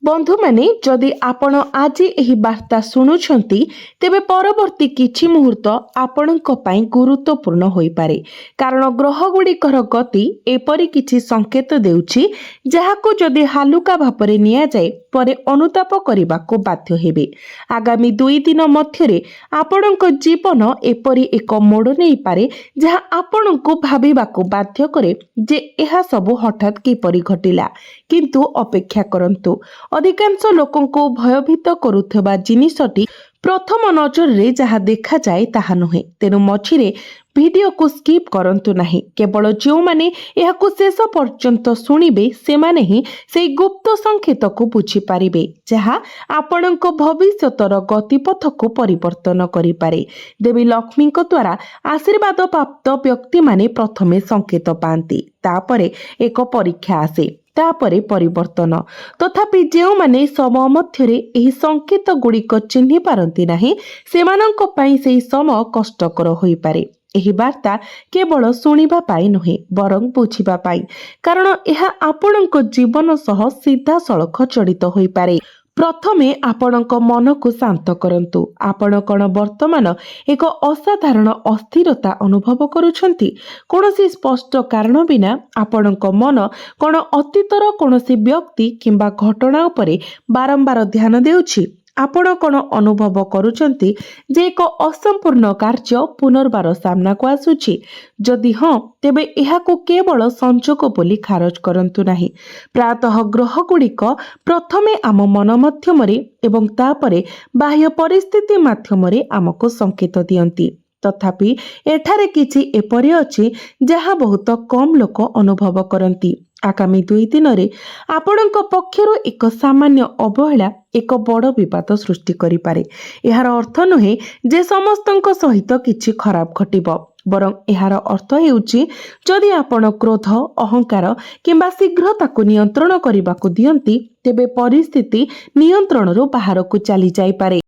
बंधु माने जदि आपण आज एही वार्ता शुणुछंती तेबे परवर्ती किछि मुहूर्त आपणक पई गुरुत्वपूर्ण होई पारे कारण ग्रह गुड़िकर गति एपरि किछि संकेत देउछि जहाको जदि हालुका भापरे निया जाय परे अनुताप करबाको बाध्य हेबे। आगामी 2 दिन मध्यरे आपणक जीवन एपरि एक मोड़ नै पारे जहा आपणको भाबिबाको बाध्य करे जे एहा सब हठात किपरि घटिला। किंतु अपेक्षा करंतु अधिकांश लोकंको भयभीत करुथबा जिनिसटी प्रथम नजर रे जहा देखा जाए ताहा नुहे। तेनु मझिरे वीडियो को स्किप करंतु नहीं। केवल जो माने एहाको शेष पर्यंत सुनिबे से माने ही से गुप्त संकेत को बुझी पारिबे जहा आपणक भविष्यतर गतिपथ को परिवर्तन करि पारे। देवी लक्ष्मी द्वारा आशीर्वाद प्राप्त व्यक्ति माने प्रथमे संकेत पांती, तापरे एक परीक्षा आसे, तापरे परिवर्तन। तथापि जो माने समय मध्यरे एही संकेत गुड़िक चिन्हि पारंती नाही सेमानंक पई सेही समय कष्टकर होई पारे। एही वार्ता केवल शुणिबा पाई नुहे बरं बुझिबा पाई, कारण एहा आपणक जीवन सह सीधा सळख जड़ित होई पारे। प्रथमे आपणक मन को शांत करंतु। आपण कौन वर्तमान एक असाधारण अस्थिरता अनुभव करुछंती? कौनसी स्पष्ट कारण बिना आपणक मन कौन अतीतर कौनसी व्यक्ति किंबा घटना उपरे बारंबार ध्यान देउछि? आपण कौन अनुभव करुछंती जे एक असंपूर्ण कार्य पुनर्बार सामना को आसुछि? जदि हाँ तेबे एहाको केवल संजोग बोली खारज करंतु नाही। प्रातः ग्रह गुड़िक प्रथमे आम मन माध्यमरे एवं तापरे बाह्य परिस्थिति माध्यमरे आमको संकेत दियंती। तथापि एठारे किछि एपरि अछि जहा बहुत कम लोक अनुभव करंती। आगामी 2 दिन रे आपणक पक्षरु एक सामान्य अवहेला एक बड़ विवाद सृष्टि करि पारे। एहार अर्थ नुहे जे समस्तंक सहित किछि खराब घटिबो, बरं एहार अर्थ हेउछि जदि आपण क्रोध अहंकार किंबा शीघ्रताको नियंत्रण करबाको दियंती तेबे परिस्थिति नियंत्रणरू बाहरକୁ चली जाई पारे।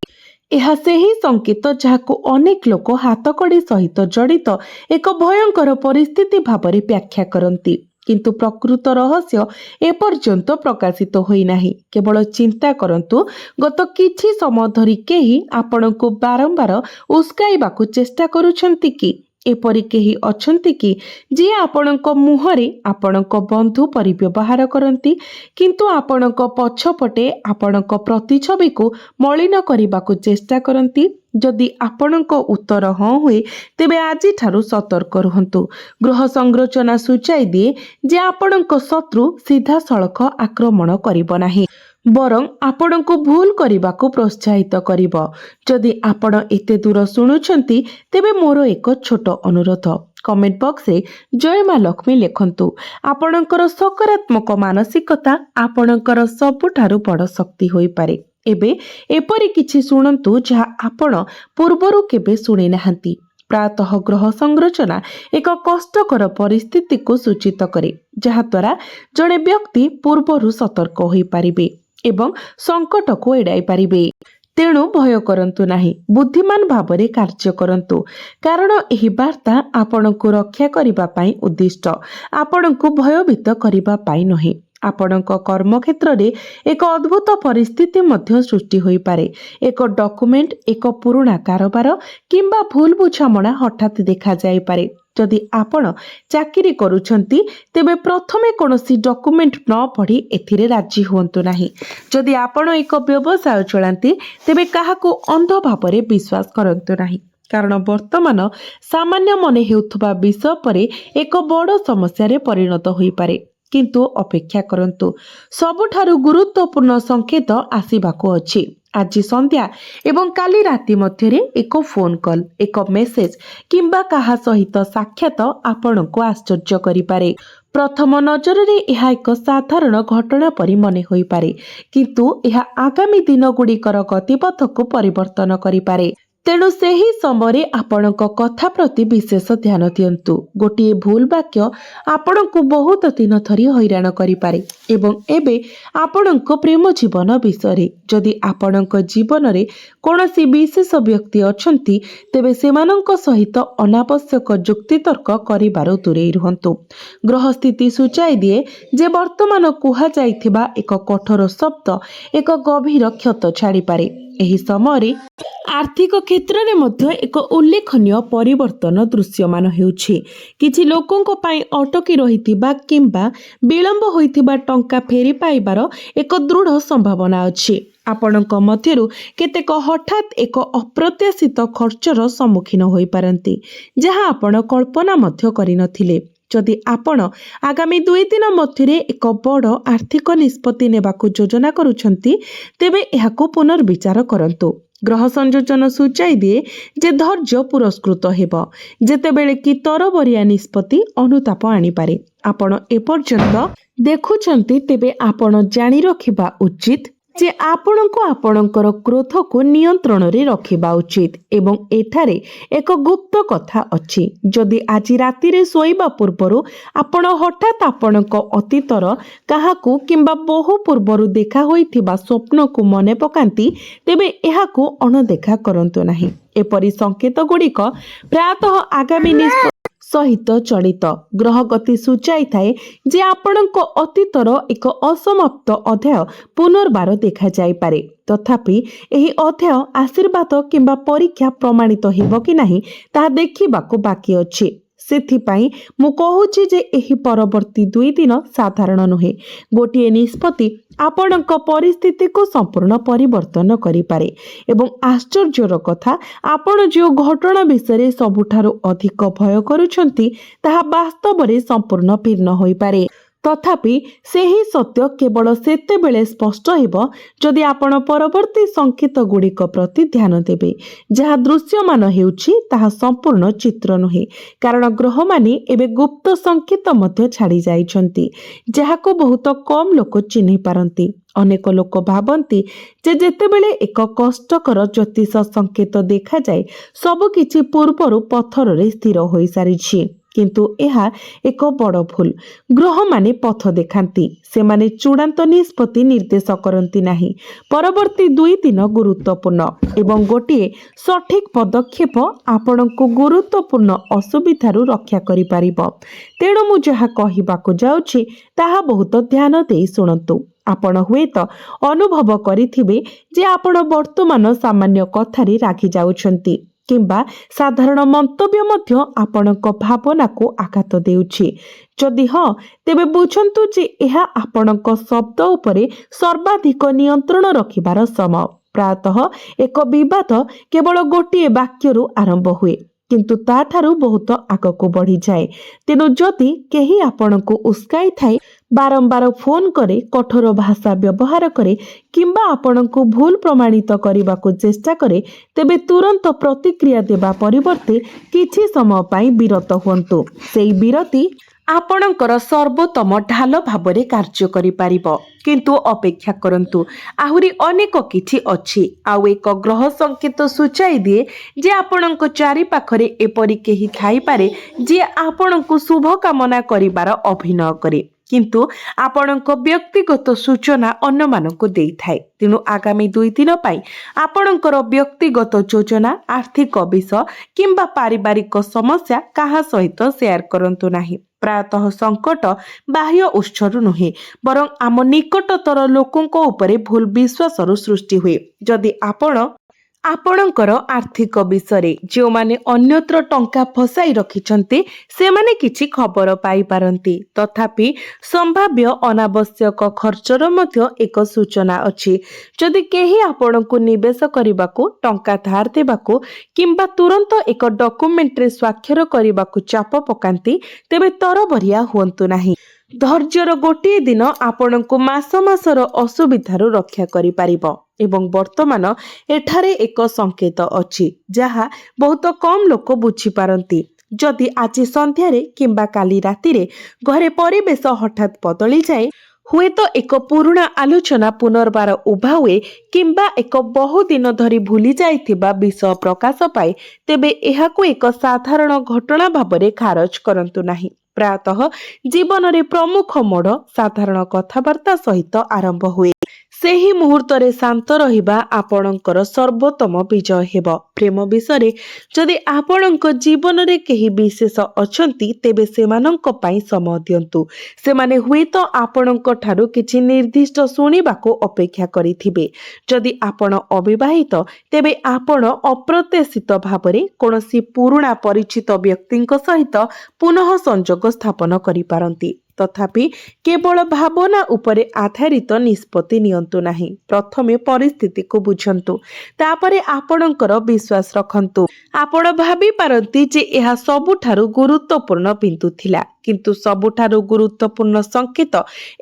ଏହା ସେହି संकेत ଯାହାକୁ ଅନେକ ଲୋକ ହାତକଡ଼ି ସହିତ ଜଡ଼ିତ ଏକ ଭୟଙ୍କର ପରିସ୍ଥିତି ଭାବରେ ବ୍ୟାଖ୍ୟା କରନ୍ତି, କିନ୍ତୁ ପ୍ରକୃତ ରହସ୍ୟ ଏପର୍ଯ୍ୟନ୍ତ ପ୍ରକାଶିତ ହୋଇନାହିଁ। କେବଳ ଚିନ୍ତା କରନ୍ତୁ, ଗତ କିଛି ସମୟ ଧରି କେହି ଆପଣଙ୍କୁ ବାରମ୍ବାର ଉସ୍କାଇବାକୁ ଚେଷ୍ଟା କରୁଛନ୍ତି କି? एपरि केही अछंती कि जे आपणक मुहरे आपणक बंधु परि व्यवहार करंती किंतु आपणक पछपटे आपणक प्रतिछवि को मलिन करिबाकु चेष्टा करंती? जदि आपणक उत्तर हाँ हुए तेबे आज ठारू सतर्क रुहंतु। ग्रह संरचना सूचाई दिए जे आपणक शत्रु सीधा सड़क आक्रमण करिबो नाही, बरं आपणको भूल करबाकू प्रोत्साहित करिबो। जदि आपण एते दूर शुणुछंती तेबे मोर एक छोट अनुरोध, कमेंट बॉक्स रे जय मां लक्ष्मी लिखंतु। आपणकर सकारात्मक मानसिकता आपणकर सबुठारू बड़ शक्ति होई पारे। एबे एपरि किछि शुणंतु जहा आपण पूर्वरु केबे शुणी नाहंती। प्रातः ग्रह संरचना एक कष्टकर परिस्थिति को सूचित करे जहा द्वारा जड़े व्यक्ति पूर्वरु सतर्क होई पारिबे एवं संकट को एड़ाई पारिबे। तेणु भय करंतु नाही, बुद्धिमान भावरे कार्य करंतु, कारण एही वार्ता आपणको रक्षा करिबा पाई उद्दिष्ट, आपणको भयभीत करिबा पाई नहे। आपणक कर्म क्षेत्र रे एक अद्भुत परिस्थिति मध्य सृष्टि होई पारे। एक डॉक्यूमेंट, एक पुराना कारोबार किंबा भूल बुझामणा हठात देखा जाई पारे। जदि आपण चाकरी करूछंती तेबे प्रथमे कोनोसी डॉक्यूमेंट न पढ़ी एथिरे राजी हुअंतु नाही। जदि आपण एक व्यवसाय चलांती तेबे काहाको अंध भावरे विश्वास करंतु नाही, कारण वर्तमान सामान्य मने हेउथबा विषय परे एक बड़ समस्या रे परिणत होई पारे। किंतु अपेक्षा करंतु, सबुठारु गुरुत्वपूर्ण संकेत आसीबाको अछि। आज संध्या एवं काली राति मध्यरे एक फोन कॉल, एक मेसेज किंबा काहा सहित साक्षात आपणको आश्चर्य करि पारे। प्रथम नजर रे यह एक साधारण घटना परि मने होई पारे, किंतु यह आगामी दिन गुड़िकर गतिपथ को परिवर्तन करि पारे। तेणु सही समय आपणक कथा प्रति विशेष ध्यान दियंतु। गोटे भूल वाक्य आपण को बहुत दिन धरी हैरान करिपारे एवं एबे आपणक प्रेम जीवन विषय जदि आपणक जीवन रे कौनसी विशेष व्यक्ति अछंती तेबे सेमानंक सहित अनावश्यक जुक्तितर्क करिबार दूरे रुहंतु। ग्रह स्थिति सूचाई दिए जे वर्तमान कुहा जाइथिबा एक कठोर शब्द एक गभीर क्षत छाड़ी पारे। एही समय आर्थिक क्षेत्र में मध्य एक उल्लेखनीय परिवर्तन दृश्यमान हेउछि। किछि लोकंक पई अटकी रहिथिबा किंबा विलंब होइथिबा टंका फेरी पाइबार एक दृढ़ संभावना अछि। आपणक मध्यरु केतेक हठात एक अप्रत्याशित खर्चर सम्मुखीन होई पारंती जहां आपण कल्पना मध्य करिनथिले। जदि आपण आगामी 2 दिन मध्यरे एक बड़ आर्थिक निष्पत्ति नेबाकू योजना करूछंती तेबे एहाकू पुनर्विचार करंतु। ग्रह संयोजन सूचाई दिए जे धैर्य पुरस्कृत हेब जेतेबेले कि तरबरिया निष्पत्ति अनुताप आनीपारे। आपण एपर्यंत देखुछंती तेबे आपण जानी रखिबा उचित जे आपणको आपणकर क्रोध को नियंत्रण रे रखिबा उचित एवं एठारे एक गुप्त कथा अछि। जदि आज राति रे सोइबा पूर्वरु आपण हठात आपणको अतीतर काहाकू किंबा बहु पूर्वरु देखा होइथिबा स्वप्न को मने पकांती तेबे एहाकू अणदेखा करंतु नाही। एपरि संकेत गुड़िक प्रायतः आगामी सहित चलित ग्रह गति सूचाई थाए जे आपणको अतीतर एक असमाप्त अध्याय पुनर्बार देखा जाई पारे। तथापि एही अध्याय आशीर्वाद किंबा परीक्षा प्रमाणित हेबो कि नाही ताहा देखिबाको बाकी अछि। सेथिपाई मु कहूछि जे एही परवर्ती 2 दिन साधारण नुहे। गोटिए निष्पत्ति आपणक परिस्थिति को संपूर्ण परिवर्तन करिपारे एवं आश्चर्यर कथा आपण जो घटना विषय सबुठारु अधिक भय करूछंती ताहा वास्तव रे संपूर्ण भिन्न होई पारे। तथापि सेही सत्य केवल सेतेबेले स्पष्ट हेब जदि आपण परवर्ती संकेत गुड़िक प्रति ध्यान देबे। जहा दृश्यमान हेउछि ताहा संपूर्ण चित्र नुहे कारण ग्रह माने एबे गुप्त संकेत मध्य छाड़ी जाइछंती जहाको बहुत कम लोक चिन्हि पारंती। अनेक लोक भाबंती जे जेतेबेले एक कष्टकर ज्योतिष संकेत देखा जाए सब किछि पूर्वरु पत्थर रे स्थिर होई सारिछि किंतु एहा एक बड़ भूल। ग्रह माने पथ देखांती से माने चूड़ांत निष्पत्ति निर्देश करंती नाही। परवर्ती 2 दिन गुरुत्वपूर्ण एवं गोटिए सठिक पदक्षेप आपणको गुरुत्वपूर्ण असुविधारु रक्षा करि पारिबो। तेणु मु जहा कहिबाको जाउछि ताहा बहुत ध्यान देई सुनंतु। आपण हुएत अनुभव करिथिबे जे आपण वर्तमान सामान्य कथारी राखी जाउछंती किंबा साधारण मंतव्य मध्य आपणक भावना को आघात देउछि। जदि हाँ तेबे बुझंतु जे एहा आपणक शब्द उपरे सर्वाधिक नियंत्रण रखिबार समय। प्रायतः एक विवाद केवल गोटिए वाक्यरु आरंभ हुए किंतु ताठारु बहुत आगको बढ़ी जाए। तेणु जदि केही आपणको उस्काई थाए बारंबार फोन करे कठोर भाषा व्यवहार करे किंबा आपणको भूल प्रमाणित करने चेष्टा करे तेबे तुरंत प्रतिक्रिया देबा परिवर्ते किछि समय पाई विरत हुअन्तु। सेई विरति आपणकर सर्वोत्तम ढाल भाबरे कार्य करि पारिबो। किंतु अपेक्षा करंतु आहुरी अनेक किछि अछि। आउ एक ग्रह संकेत सूचाई दिए जे आपणक चारि पाखरे एपरि केही थाई पारे जे आपणको शुभ कामना करिबार अभिनय करे किंतु आपणक व्यक्तिगत सूचना अन्य मानक देई थाए। तेणु आगामी 2 दिन पाई आपणकर व्यक्तिगत योजना आर्थिक विषय किंबा पारिवारिक समस्या काहा सहित शेयर करंतु नाही। प्रायतः संकट बाह्य उत्सरू नुहे बरं आम निकटतर लोकंको उपरे भूल विश्वासरू सृष्टि हुए। जदि आपणकर आर्थिक विषय जो माने अन्यत्र टंका फसाई रखिछन्ते से माने किछि खबर पाई पारंती तथापि संभाव्य अनावश्यक खर्चर मध्य एक सूचना अछि। जदि केही आपणको निवेश करबाको टंका धार देबाको किंबा तुरंत एक डॉक्यूमेंट रे स्वाक्षर करबाको चाप पकांती तेबे तरबरिया हुअन्तु नाही। धैर्यर गोटे दिन आपणको मास मासर असुविधारू रक्षा करि पारिबो एवं वर्तमान एठारे एक संकेत अछि जहा बहुत कम लोक बुझी पारंती। जदि आज संध्यारे किंबा काली रातिरे घरे परिवेश हठात बदली जाए ହୁଏତ ଏକ ପୁରୁଣା ଆଲୋଚନା ପୁନର୍ବାର ଉଭା ହୁଏ କିମ୍ବା ଏକ ବହୁଦିନ ଧରି ଭୁଲି ଯାଇଥିବା ବିଷୟ ପ୍ରକାଶ ପାଏ, ତେବେ ଏହାକୁ ଏକ ସାଧାରଣ ଘଟଣା ଭାବରେ ଖାରଜ କରନ୍ତୁ ନାହିଁ। ପ୍ରାୟତଃ ଜୀବନରେ ପ୍ରମୁଖ ମୋଡ଼ ସାଧାରଣ କଥାବାର୍ତ୍ତା ସହିତ ଆରମ୍ଭ ହୁଏ। ସେହି ମୁହୂର୍ତ୍ତରେ ଶାନ୍ତ ରହିବା ଆପଣଙ୍କର ସର୍ବୋତ୍ତମ ବିଜୟ ହେବ। ପ୍ରେମ ବିଷୟରେ ଯଦି ଆପଣଙ୍କ ଜୀବନରେ କେହି ବିଶେଷ ଅଛନ୍ତି, ତେବେ ସେମାନଙ୍କ ପାଇଁ ସମୟ ଦିଅନ୍ତୁ। ସେମାନେ ହୁଏତ ଆପଣଙ୍କ ଠାରୁ କିଛି ନିର୍ଦ୍ଦିଷ୍ଟ ଶୁଣିବାକୁ ଅପେକ୍ଷା କରିଥିବେ। ଯଦି ଆପଣ ଅବିବାହିତ, ତେବେ ଆପଣ ଅପ୍ରତ୍ୟାଶିତ ଭାବରେ କୌଣସି ପୁରୁଣା ପରିଚିତ ବ୍ୟକ୍ତିଙ୍କ ସହିତ ପୁନଃ ସଂଯୋଗ ସ୍ଥାପନ କରିପାରନ୍ତି। ତଥାପି କେବଳ ଭାବନା ଉପରେ ଆଧାରିତ ନିଷ୍ପତ୍ତି ନିଅନ୍ତୁ ନାହିଁ। ପ୍ରଥମେ ପରିସ୍ଥିତିକୁ ବୁଝନ୍ତୁ, ତାପରେ ଆପଣଙ୍କର ବିଶ୍ୱାସ ରଖନ୍ତୁ। ଆପଣ ଭାବିପାରନ୍ତି ଯେ ଏହା ସବୁଠାରୁ ଗୁରୁତ୍ୱପୂର୍ଣ୍ଣ ବିନ୍ଦୁ ଥିଲା, କିନ୍ତୁ ସବୁଠାରୁ ଗୁରୁତ୍ୱପୂର୍ଣ୍ଣ ସଂକେତ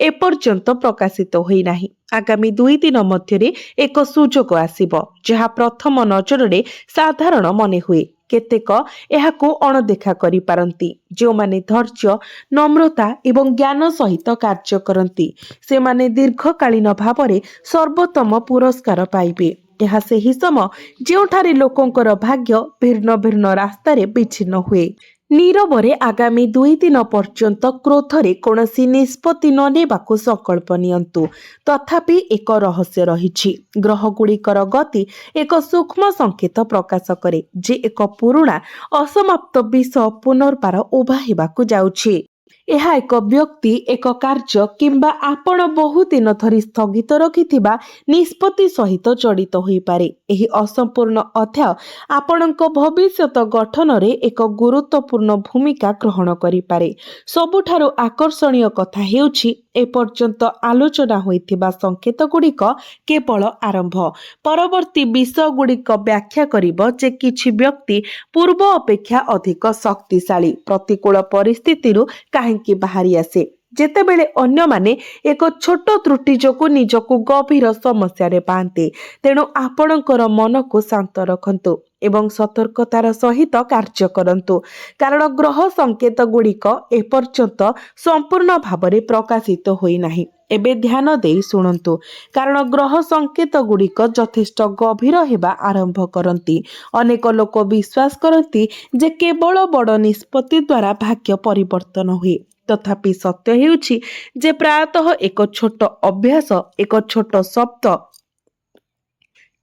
ଏପର୍ଯ୍ୟନ୍ତ ପ୍ରକାଶିତ ହୋଇନାହିଁ। ଆଗାମୀ 2 ଦିନ ମଧ୍ୟରେ ଏକ ସୁଯୋଗ ଆସିବ, ଯାହା ପ୍ରଥମ ନଜରରେ ସାଧାରଣ ମନେହୁଏ। କେତେକ ଏହାକୁ ଅଣଦେଖା କରିପାରନ୍ତି। ଯେଉଁମାନେ ଧୈର୍ଯ୍ୟ, ନମ୍ରତା ଏବଂ ଜ୍ଞାନ ସହିତ କାର୍ଯ୍ୟ କରନ୍ତି, ସେମାନେ ଦୀର୍ଘକାଳୀନ ଭାବରେ ସର୍ବୋତ୍ତମ ପୁରସ୍କାର ପାଇବେ। ଏହା ସେହି ସମୟ ଯେଉଁଠାରେ ଲୋକଙ୍କର ଭାଗ୍ୟ ଭିନ୍ନ ଭିନ୍ନ ରାସ୍ତାରେ ବିଚ୍ଛିନ୍ନ ହୁଏ। ନୀରବରେ ଆଗାମୀ 2 ଦିନ ପର୍ଯ୍ୟନ୍ତ କ୍ରୋଧରେ କୌଣସି ନିଷ୍ପତ୍ତି ନ ନେବାକୁ ସଂକଳ୍ପ ନିଅନ୍ତୁ। ତଥାପି ଏକ ରହସ୍ୟ ରହିଛି। ଗ୍ରହଗୁଡ଼ିକର ଗତି ଏକ ସୂକ୍ଷ୍ମ ସଂକେତ ପ୍ରକାଶ କରେ ଯେ ଏକ ପୁରୁଣା ଅସମାପ୍ତ ବିଷୟ ପୁନର୍ବାର ଉଭା ହେବାକୁ ଯାଉଛି। ଏହା ଏକ ବ୍ୟକ୍ତି, ଏକ କାର୍ଯ୍ୟ କିମ୍ବା ଆପଣ ବହୁଦିନ ଧରି ସ୍ଥଗିତ ରଖିଥିବା ନିଷ୍ପତ୍ତି ସହିତ ଜଡ଼ିତ ହୋଇପାରେ। ଏହି ଅସମ୍ପୂର୍ଣ୍ଣ ଅଧ୍ୟାୟ ଆପଣଙ୍କ ଭବିଷ୍ୟତ ଗଠନରେ ଏକ ଗୁରୁତ୍ୱପୂର୍ଣ୍ଣ ଭୂମିକା ଗ୍ରହଣ କରିପାରେ। ସବୁଠାରୁ ଆକର୍ଷଣୀୟ କଥା ହେଉଛି, ଏପର୍ଯ୍ୟନ୍ତ ଆଲୋଚନା ହୋଇଥିବା ସଂକେତଗୁଡ଼ିକ କେବଳ ଆରମ୍ଭ। ପରବର୍ତ୍ତୀ ବିଷୟଗୁଡ଼ିକ ବ୍ୟାଖ୍ୟା କରିବ ଯେ କିଛି ବ୍ୟକ୍ତି ପୂର୍ବ ଅପେକ୍ଷା ଅଧିକ ଶକ୍ତିଶାଳୀ ପ୍ରତିକୂଳ ପରିସ୍ଥିତିରୁ କାହିଁକି ବାହାରି ଆସେ, ଯେତେବେଳେ ଅନ୍ୟମାନେ ଏକ ଛୋଟ ତ୍ରୁଟି ଯୋଗୁଁ ନିଜକୁ ଗଭୀର ସମସ୍ୟାରେ ପାଆନ୍ତି। ତେଣୁ ଆପଣଙ୍କର ମନକୁ ଶାନ୍ତ ରଖନ୍ତୁ ଏବଂ ସତର୍କତାର ସହିତ କାର୍ଯ୍ୟ କରନ୍ତୁ, କାରଣ ଗ୍ରହ ସଂକେତ ଗୁଡ଼ିକ ଏପର୍ଯ୍ୟନ୍ତ ସମ୍ପୂର୍ଣ୍ଣ ଭାବରେ ପ୍ରକାଶିତ ହୋଇନାହିଁ। ଏବେ ଧ୍ୟାନ ଦେଇ ଶୁଣନ୍ତୁ, କାରଣ ଗ୍ରହ ସଂକେତ ଗୁଡ଼ିକ ଯଥେଷ୍ଟ ଗଭୀର ହେବା ଆରମ୍ଭ କରନ୍ତି। ଅନେକ ଲୋକ ବିଶ୍ୱାସ କରନ୍ତି ଯେ କେବଳ ବଡ଼ ନିଷ୍ପତ୍ତି ଦ୍ୱାରା ଭାଗ୍ୟ ପରିବର୍ତ୍ତନ ହୁଏ। ତଥାପି ସତ୍ୟ ହେଉଛି ଯେ ପ୍ରାୟତଃ ଏକ ଛୋଟ ଅଭ୍ୟାସ, ଏକ ଛୋଟ ଶବ୍ଦ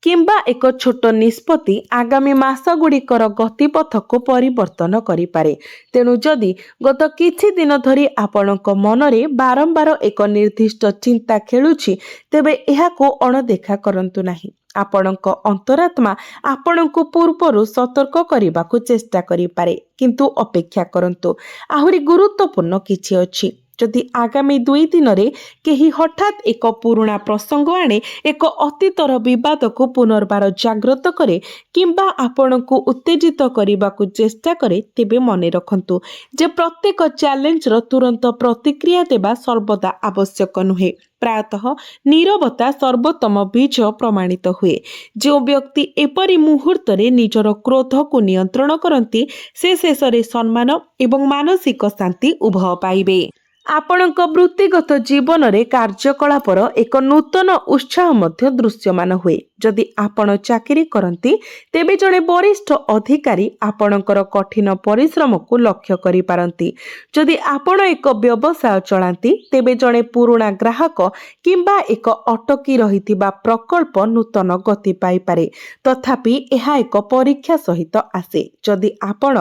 କିମ୍ବା ଏକ ଛୋଟ ନିଷ୍ପତ୍ତି ଆଗାମୀ ମାସଗୁଡ଼ିକର ଗତିପଥକୁ ପରିବର୍ତ୍ତନ କରିପାରେ। ତେଣୁ ଯଦି ଗତ କିଛି ଦିନ ଧରି ଆପଣଙ୍କ ମନରେ ବାରମ୍ବାର ଏକ ନିର୍ଦ୍ଦିଷ୍ଟ ଚିନ୍ତା ଖେଳୁଛି, ତେବେ ଏହାକୁ ଅଣଦେଖା କରନ୍ତୁ ନାହିଁ। ଆପଣଙ୍କ ଅନ୍ତରାତ୍ମା ଆପଣଙ୍କୁ ପୂର୍ବରୁ ସତର୍କ କରିବାକୁ ଚେଷ୍ଟା କରିପାରେ, କିନ୍ତୁ ଅପେକ୍ଷା କରନ୍ତୁ। ଆହୁରି ଗୁରୁତ୍ୱପୂର୍ଣ୍ଣ କିଛି ଅଛି। ଯଦି ଆଗାମୀ 2 ଦିନରେ କେହି ହଠାତ୍ ଏକ ପୁରୁଣା ପ୍ରସଙ୍ଗ ଆଣେ, ଏକ ଅତୀତର ବିବାଦକୁ ପୁନର୍ବାର ଜାଗ୍ରତ କରେ କିମ୍ବା ଆପଣଙ୍କୁ ଉତ୍ତେଜିତ କରିବାକୁ ଚେଷ୍ଟା କରେ, ତେବେ ମନେ ରଖନ୍ତୁ ଯେ ପ୍ରତ୍ୟେକ ଚ୍ୟାଲେଞ୍ଜର ତୁରନ୍ତ ପ୍ରତିକ୍ରିୟା ଦେବା ସର୍ବଦା ଆବଶ୍ୟକ ନୁହେଁ। ପ୍ରାୟତଃ ନୀରବତା ସର୍ବୋତ୍ତମ ବିଜୟ ପ୍ରମାଣିତ ହୁଏ। ଯେଉଁ ବ୍ୟକ୍ତି ଏପରି ମୁହୂର୍ତ୍ତରେ ନିଜର କ୍ରୋଧକୁ ନିୟନ୍ତ୍ରଣ କରନ୍ତି, ସେ ଶେଷରେ ସମ୍ମାନ ଏବଂ ମାନସିକ ଶାନ୍ତି ଉଭୟ ପାଇବେ। ଆପଣଙ୍କ ବୃତ୍ତିଗତ ଜୀବନରେ କାର୍ଯ୍ୟକଳାପର ଏକ ନୂତନ ଉତ୍ସାହ ମଧ୍ୟ ଦୃଶ୍ୟମାନ ହୁଏ। ଯଦି ଆପଣ ଚାକିରି କରନ୍ତି, ତେବେ ଜଣେ ବରିଷ୍ଠ ଅଧିକାରୀ ଆପଣଙ୍କର କଠିନ ପରିଶ୍ରମକୁ ଲକ୍ଷ୍ୟ କରିପାରନ୍ତି। ଯଦି ଆପଣ ଏକ ବ୍ୟବସାୟ ଚଳାନ୍ତି, ତେବେ ଜଣେ ପୁରୁଣା ଗ୍ରାହକ କିମ୍ବା ଏକ ଅଟକି ରହିଥିବା ପ୍ରକଳ୍ପ ନୂତନ ଗତି ପାଇପାରେ। ତଥାପି ଏହା ଏକ ପରୀକ୍ଷା ସହିତ ଆସେ। ଯଦି ଆପଣ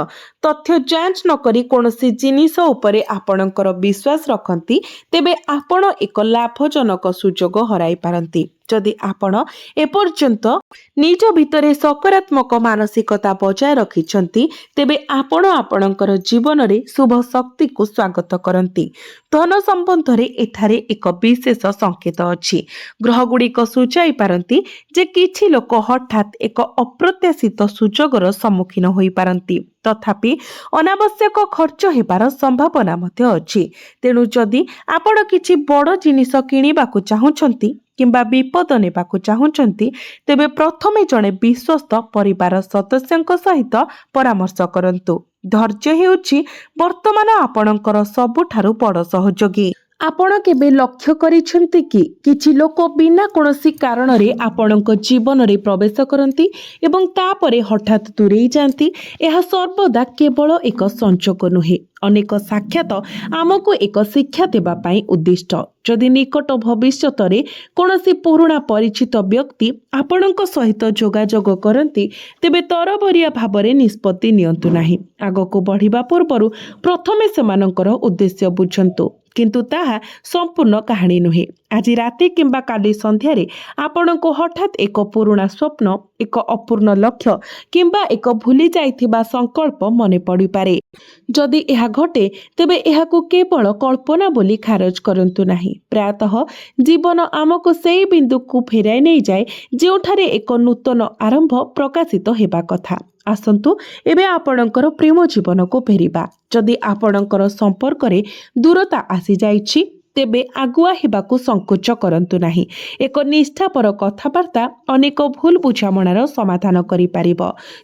ତଥ୍ୟ ଯାଞ୍ଚ ନକରି କୌଣସି ଜିନିଷ ଉପରେ ଆପଣଙ୍କର ବିଶ୍ୱାସ ରଖନ୍ତି, ତେବେ ଆପଣ ଏକ ଲାଭଜନକ ସୁଯୋଗ ହରାଇପାରନ୍ତି। ଯଦି ଆପଣ ଏପର୍ଯ୍ୟନ୍ତ ନିଜ ଭିତରେ ସକାରାତ୍ମକ ମାନସିକତା ବଜାୟ ରଖିଛନ୍ତି, ତେବେ ଆପଣ ଆପଣଙ୍କର ଜୀବନରେ ଶୁଭ ଶକ୍ତିକୁ ସ୍ୱାଗତ କରନ୍ତି। ଧନ ସମ୍ବନ୍ଧରେ ଏଠାରେ ଏକ ବିଶେଷ ସଂକେତ ଅଛି। ଗ୍ରହଗୁଡ଼ିକ ସୂଚାଇ ପାରନ୍ତି ଯେ କିଛି ଲୋକ ହଠାତ୍ ଏକ ଅପ୍ରତ୍ୟାଶିତ ସୁଯୋଗର ସମ୍ମୁଖୀନ ହୋଇପାରନ୍ତି। ତଥାପି ଅନାବଶ୍ୟକ ଖର୍ଚ୍ଚ ହେବାର ସମ୍ଭାବନା ମଧ୍ୟ ଅଛି। ତେଣୁ ଯଦି ଆପଣ କିଛି ବଡ଼ ଜିନିଷ କିଣିବାକୁ ଚାହୁଁଛନ୍ତି କିମ୍ବା ବିପଦ ନେବାକୁ ଚାହୁଁଛନ୍ତି, ତେବେ ପ୍ରଥମେ ଜଣେ ବିଶ୍ୱସ୍ତ ପରିବାର ସଦସ୍ୟଙ୍କ ସହିତ ପରାମର୍ଶ କରନ୍ତୁ। ଧୈର୍ଯ୍ୟ ହେଉଛି ବର୍ତ୍ତମାନ ଆପଣଙ୍କର ସବୁଠାରୁ ବଡ଼ ସହଯୋଗୀ। ଆପଣ କେବେ ଲକ୍ଷ୍ୟ କରିଛନ୍ତି କି କିଛି ଲୋକ ବିନା କୌଣସି କାରଣରେ ଆପଣଙ୍କ ଜୀବନରେ ପ୍ରବେଶ କରନ୍ତି ଏବଂ ତାପରେ ହଠାତ୍ ଦୂରେଇ ଯାଆନ୍ତି? ଏହା ସର୍ବଦା କେବଳ ଏକ ସଂଯୋଗ ନୁହେଁ, ଅନେକ ସାକ୍ଷାତ ଆମକୁ ଏକ ଶିକ୍ଷା ଦେବା ପାଇଁ ଉଦ୍ଦିଷ୍ଟ। ଯଦି ନିକଟ ଭବିଷ୍ୟତରେ କୌଣସି ପୁରୁଣା ପରିଚିତ ବ୍ୟକ୍ତି ଆପଣଙ୍କ ସହିତ ଯୋଗାଯୋଗ କରନ୍ତି, ତେବେ ତରବରିଆ ଭାବରେ ନିଷ୍ପତ୍ତି ନିଅନ୍ତୁ ନାହିଁ। ଆଗକୁ ବଢ଼ିବା ପୂର୍ବରୁ ପ୍ରଥମେ ସେମାନଙ୍କର ଉଦ୍ଦେଶ୍ୟ ବୁଝନ୍ତୁ, କିନ୍ତୁ ତାହା ସମ୍ପୂର୍ଣ୍ଣ କାହାଣୀ ନୁହେଁ। ଆଜି ରାତି କିମ୍ବା କାଲି ସନ୍ଧ୍ୟାରେ ଆପଣଙ୍କୁ ହଠାତ୍ ଏକ ପୁରୁଣା ସ୍ୱପ୍ନ, ଏକ ଅପୂର୍ଣ୍ଣ ଲକ୍ଷ୍ୟ କିମ୍ବା ଏକ ଭୁଲି ଯାଇଥିବା ସଂକଳ୍ପ ମନେ ପଡ଼ିପାରେ। ଯଦି ଏହା ଘଟେ, ତେବେ ଏହାକୁ କେବଳ କଳ୍ପନା ବୋଲି ଖାରଜ କରନ୍ତୁ ନାହିଁ। ପ୍ରାୟତଃ ଜୀବନ ଆମକୁ ସେହି ବିନ୍ଦୁକୁ ଫେରାଇ ନେଇଯାଏ ଯେଉଁଠାରେ ଏକ ନୂତନ ଆରମ୍ଭ ପ୍ରକାଶିତ ହେବା କଥା। ଆସନ୍ତୁ ଏବେ ଆପଣଙ୍କର ପ୍ରେମ ଜୀବନକୁ ଫେରିବା। ଯଦି ଆପଣଙ୍କର ସମ୍ପର୍କରେ ଦୂରତା ଆସିଯାଇଛି, ତେବେ ଆଗୁଆ ହେବାକୁ ସଂକୋଚ କରନ୍ତୁ ନାହିଁ। ଏକ ନିଷ୍ଠାପର କଥାବାର୍ତ୍ତା ଅନେକ ଭୁଲ ବୁଝାମଣାର ସମାଧାନ କରିପାରିବ।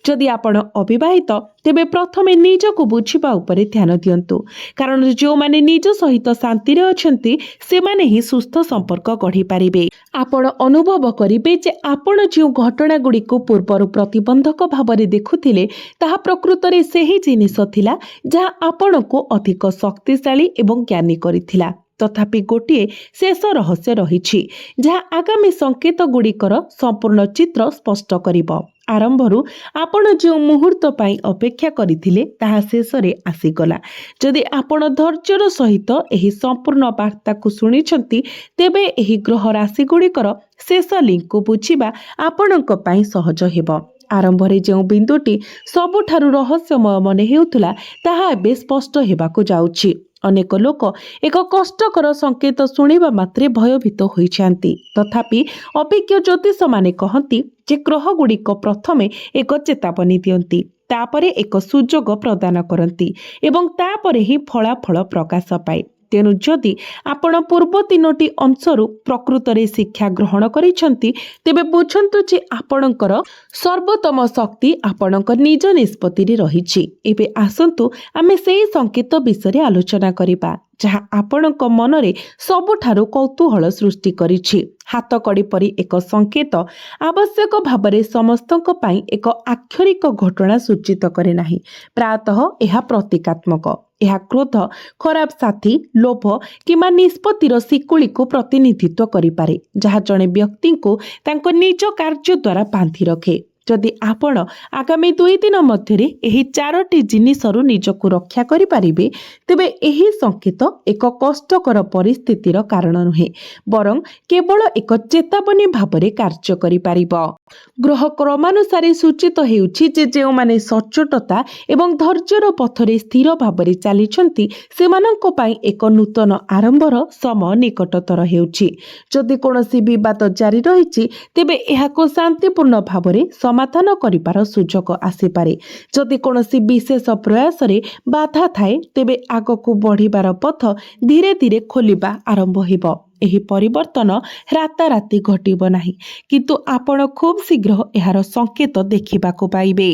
ଯଦି ଆପଣ ଅବିବାହିତ, ତେବେ ପ୍ରଥମେ ନିଜକୁ ବୁଝିବା ଉପରେ ଧ୍ୟାନ ଦିଅନ୍ତୁ, କାରଣ ଯେଉଁମାନେ ନିଜ ସହିତ ଶାନ୍ତିରେ ଅଛନ୍ତି ସେମାନେ ହିଁ ସୁସ୍ଥ ସମ୍ପର୍କ ଗଢ଼ିପାରିବେ। ଆପଣ ଅନୁଭବ କରିବେ ଯେ ଆପଣ ଯେଉଁ ଘଟଣାଗୁଡ଼ିକୁ ପୂର୍ବରୁ ପ୍ରତିବନ୍ଧକ ଭାବରେ ଦେଖୁଥିଲେ, ତାହା ପ୍ରକୃତରେ ସେହି ଜିନିଷ ଥିଲା ଯାହା ଆପଣଙ୍କୁ ଅଧିକ ଶକ୍ତିଶାଳୀ ଏବଂ ଜ୍ଞାନୀ କରିଥିଲା। ତଥାପି ଗୋଟିଏ ଶେଷ ରହସ୍ୟ ରହିଛି, ଯାହା ଆଗାମୀ ସଂକେତ ଗୁଡ଼ିକର ସମ୍ପୂର୍ଣ୍ଣ ଚିତ୍ର ସ୍ପଷ୍ଟ କରିବ। ଆରମ୍ଭରୁ ଆପଣ ଯେଉଁ ମୁହୂର୍ତ୍ତ ପାଇଁ ଅପେକ୍ଷା କରିଥିଲେ, ତାହା ଶେଷରେ ଆସିଗଲା। ଯଦି ଆପଣ ଧୈର୍ଯ୍ୟର ସହିତ ଏହି ସମ୍ପୂର୍ଣ୍ଣ ବାର୍ତ୍ତାକୁ ଶୁଣିଛନ୍ତି, ତେବେ ଏହି ଗ୍ରହ ରାଶିଗୁଡ଼ିକର ଶେଷ ଲିଙ୍କକୁ ବୁଝିବା ଆପଣଙ୍କ ପାଇଁ ସହଜ ହେବ। ଆରମ୍ଭରେ ଯେଉଁ ବିନ୍ଦୁଟି ସବୁଠାରୁ ରହସ୍ୟମୟ ମନେ ହେଉଥିଲା, ତାହା ଏବେ ସ୍ପଷ୍ଟ ହେବାକୁ ଯାଉଛି। ଅନେକ ଲୋକ ଏକ କଷ୍ଟକର ସଂକେତ ଶୁଣିବା ମାତ୍ରେ ଭୟଭୀତ ହୋଇଯାନ୍ତି। ତଥାପି ଅଭିଜ୍ଞ ଜ୍ୟୋତିଷମାନେ କହନ୍ତି ଯେ ଗ୍ରହଗୁଡ଼ିକ ପ୍ରଥମେ ଏକ ଚେତାବନୀ ଦିଅନ୍ତି, ତାପରେ ଏକ ସୁଯୋଗ ପ୍ରଦାନ କରନ୍ତି ଏବଂ ତାପରେ ହିଁ ଫଳାଫଳ ପ୍ରକାଶ ପାଏ। ତେଣୁ ଯଦି ଆପଣ ପୂର୍ବ ତିନୋଟି ଅଂଶରୁ ପ୍ରକୃତରେ ଶିକ୍ଷା ଗ୍ରହଣ କରିଛନ୍ତି, ତେବେ ବୁଝନ୍ତୁ ଯେ ଆପଣଙ୍କର ସର୍ବୋତ୍ତମ ଶକ୍ତି ଆପଣଙ୍କ ନିଜ ନିଷ୍ପତ୍ତିରେ ରହିଛି। ଏବେ ଆସନ୍ତୁ ଆମେ ସେହି ସଂକେତ ବିଷୟରେ ଆଲୋଚନା କରିବା, ଯାହା ଆପଣଙ୍କ ମନରେ ସବୁଠାରୁ କୌତୂହଳ ସୃଷ୍ଟି କରିଛି। ହାତକଡ଼ି ପରି ଏକ ସଂକେତ ଆବଶ୍ୟକ ଭାବରେ ସମସ୍ତଙ୍କ ପାଇଁ ଏକ ଆକ୍ଷରିକ ଘଟଣା ସୂଚିତ କରେ ନାହିଁ। ପ୍ରାୟତଃ ଏହା ପ୍ରତୀକାତ୍ମକ। ଏହା କ୍ରୋଧ, ଖରାପ ସାଥୀ, ଲୋଭ କିମ୍ବା ନିଷ୍ପତ୍ତିର ଶିକୁଳିକୁ ପ୍ରତିନିଧିତ୍ୱ କରିପାରେ, ଯାହା ଜଣେ ବ୍ୟକ୍ତିଙ୍କୁ ତାଙ୍କ ନିଜ କାର୍ଯ୍ୟ ଦ୍ୱାରା ବାନ୍ଧି ରଖେ। ଯଦି ଆପଣ ଆଗାମୀ 2 ଦିନ ମଧ୍ୟରେ ଏହି 4ଟି ଜିନିଷରୁ ନିଜକୁ ରକ୍ଷା କରିପାରିବେ, ତେବେ ଏହି ସଂକେତ ଏକ କଷ୍ଟକର ପରିସ୍ଥିତିର କାରଣ ନୁହେଁ, ବରଂ କେବଳ ଏକ ଚେତାବନୀ ଭାବରେ କାର୍ଯ୍ୟ କରିପାରିବ। ଗ୍ରହ କ୍ରମାନୁସାରେ ସୂଚିତ ହେଉଛି ଯେ ଯେଉଁମାନେ ସଚ୍ଚୋଟତା ଏବଂ ଧୈର୍ଯ୍ୟର ପଥରେ ସ୍ଥିର ଭାବରେ ଚାଲିଛନ୍ତି, ସେମାନଙ୍କ ପାଇଁ ଏକ ନୂତନ ଆରମ୍ଭର ସମୟ ନିକଟତର ହେଉଛି। ଯଦି କୌଣସି ବିବାଦ ଜାରି ରହିଛି, ତେବେ ଏହାକୁ ଶାନ୍ତିପୂର୍ଣ୍ଣ ଭାବରେ ସମାଧାନ କରିବାର ସୁଯୋଗ ଆସିପାରେ। ଯଦି କୌଣସି ବିଶେଷ ପ୍ରୟାସରେ ବାଧା ଥାଏ, ତେବେ ଆଗକୁ ବଢ଼ିବାର ପଥ ଧୀରେ ଧୀରେ ଖୋଲିବା ଆରମ୍ଭ ହେବ। ଏହି ପରିବର୍ତ୍ତନ ରାତାରାତି ଘଟିବ ନାହିଁ, କିନ୍ତୁ ଆପଣ ଖୁବ୍ ଶୀଘ୍ର ଏହାର ସଂକେତ ଦେଖିବାକୁ ପାଇବେ।